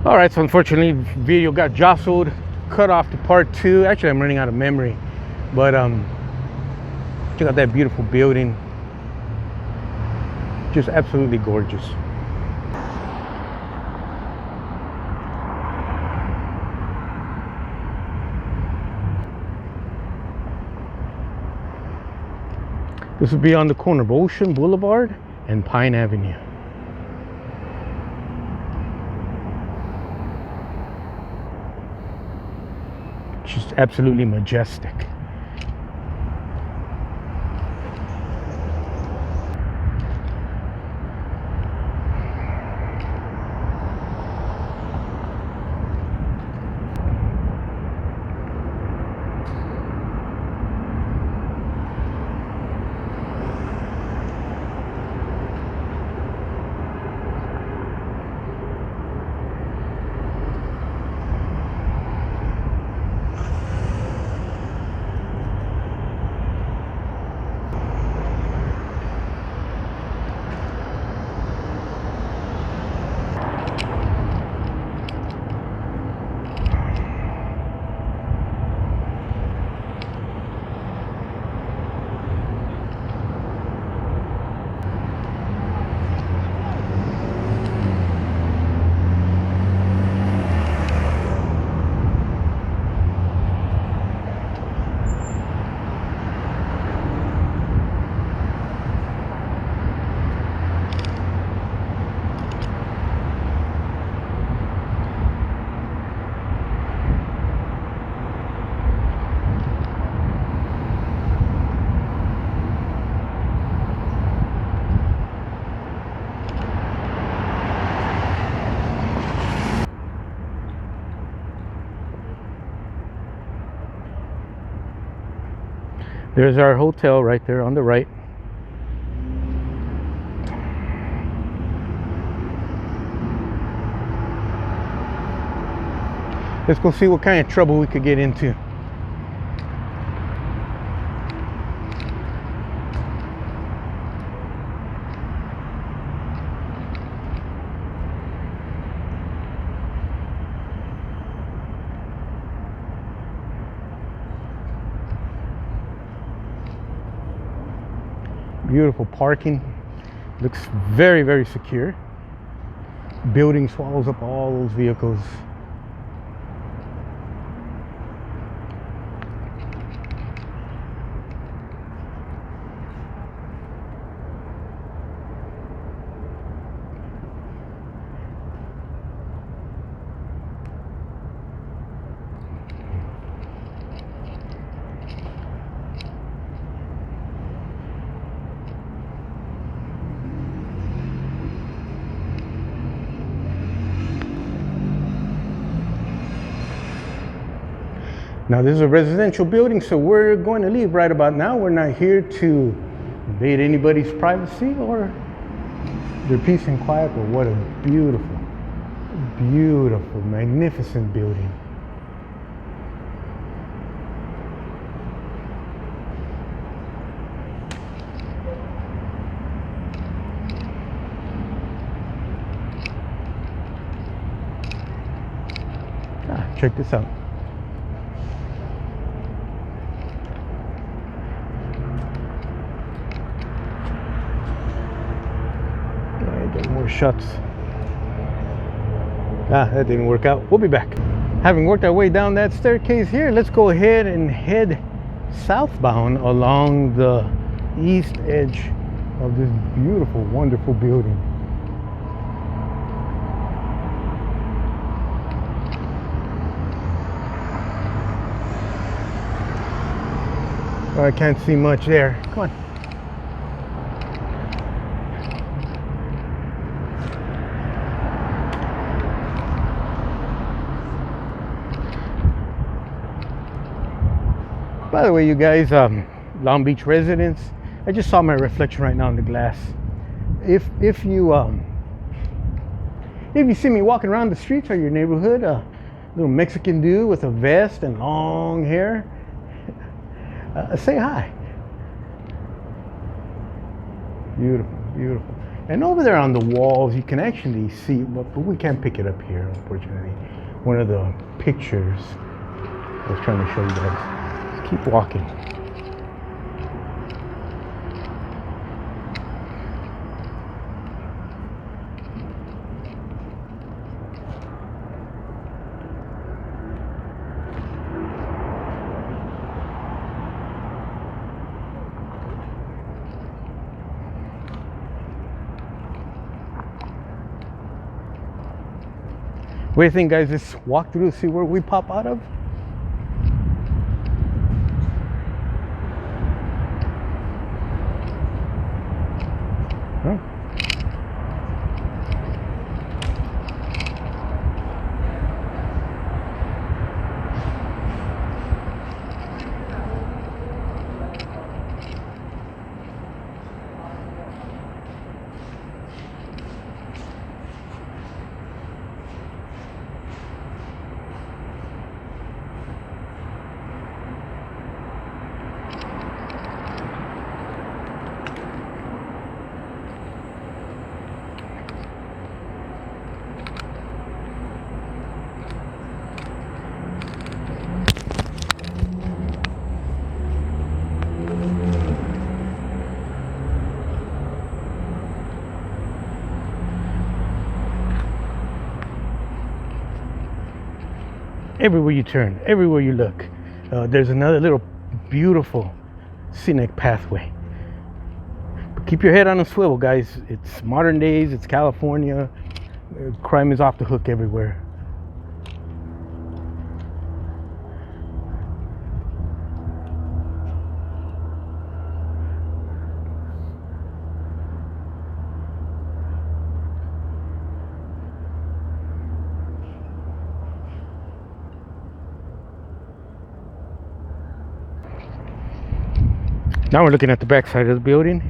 All right, so unfortunately, video got jostled, cut off to part 2. Actually, I'm running out of memory, but check out that beautiful building. Just absolutely gorgeous. This will be on the corner of Ocean Boulevard and Pine Avenue. Just absolutely majestic. There's our hotel right there on the right. Let's go see what kind of trouble we could get into. Beautiful parking. Looks very, very secure. Building swallows up all those vehicles. Now this is a residential building, so we're going to leave right about now. We're not here to invade anybody's privacy or their peace and quiet, but what a beautiful, beautiful, magnificent building. Check this out. Get more shots. That didn't work out. We'll be back. Having worked our way down that staircase here, let's go ahead and head southbound along the east edge of this beautiful, wonderful building. Oh, I can't see much there. Come on. By the way, you guys, Long Beach residents, I just saw my reflection right now in the glass. If you see me walking around the streets of your neighborhood, a little Mexican dude with a vest and long hair, say hi. Beautiful, beautiful. And over there on the walls, you can actually see, but we can't pick it up here, unfortunately. One of the pictures I was trying to show you guys. Just keep walking. What do you think, guys? Let's walk through, see where we pop out of. Huh? Everywhere you turn, everywhere you look, there's another little beautiful scenic pathway. But keep your head on a swivel, guys. It's modern days, it's California. Crime is off the hook everywhere. Now we're looking at the back side of the building.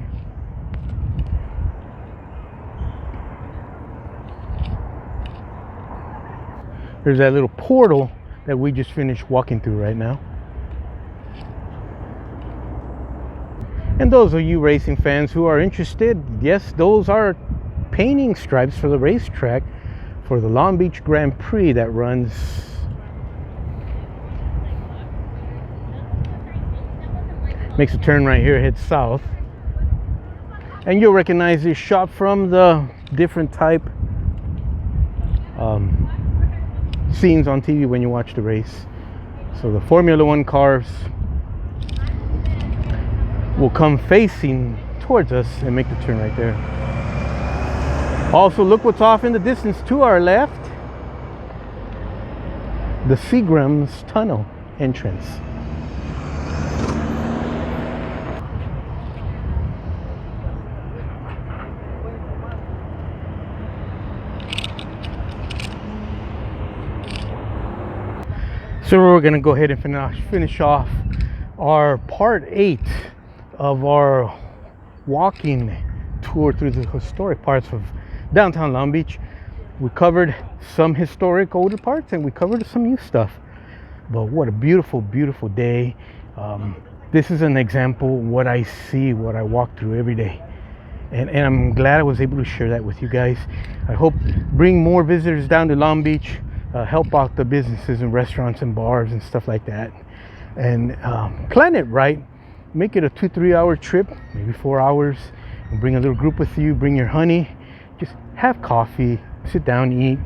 There's that little portal that we just finished walking through right now. And those of you racing fans who are interested, yes, those are painting stripes for the racetrack for the Long Beach Grand Prix that runs makes a turn right here, heads south. And you'll recognize this shot from the different type scenes on TV when you watch the race. So the Formula One cars will come facing towards us and make the turn right there. Also, look what's off in the distance to our left. The Seagram's Tunnel entrance. So we're going to go ahead and finish off our part 8 of our walking tour through the historic parts of downtown Long Beach. We covered some historic older parts and we covered some new stuff. But what a beautiful, beautiful day. This is an example of what I see, what I walk through every day. And I'm glad I was able to share that with you guys. I hope bring more visitors down to Long Beach. Help out the businesses and restaurants and bars and stuff like that, and plan it right. Make it a 2-3 hour trip, maybe 4 hours, and bring a little group with you. Bring your honey. Just have coffee, sit down, eat,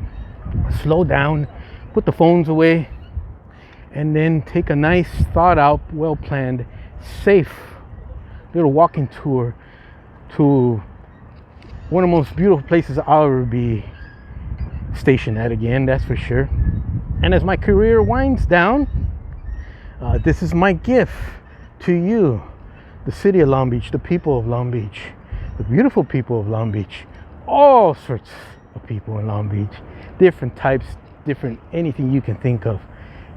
slow down, put the phones away, and then take a nice, thought out, well planned, safe little walking tour to one of the most beautiful places I'll ever be stationed at again, that's for sure. And as my career winds down, this is my gift to you, the city of Long Beach, the people of Long Beach, the beautiful people of Long Beach, all sorts of people in Long Beach, different types, different anything you can think of.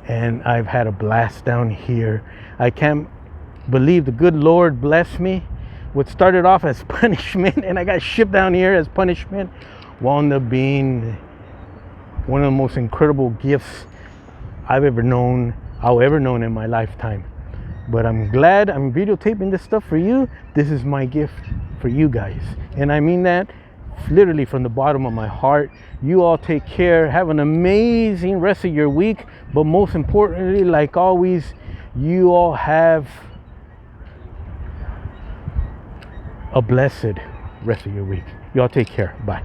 And I've had a blast down here. I can't believe the good Lord blessed me. What started off as punishment and I got shipped down here as punishment wound up being one of the most incredible gifts I'll ever known in my lifetime. But I'm glad I'm videotaping this stuff for you. This is my gift for you guys. And I mean that literally from the bottom of my heart. You all take care. Have an amazing rest of your week. But most importantly, like always, you all have a blessed rest of your week. Y'all take care. Bye.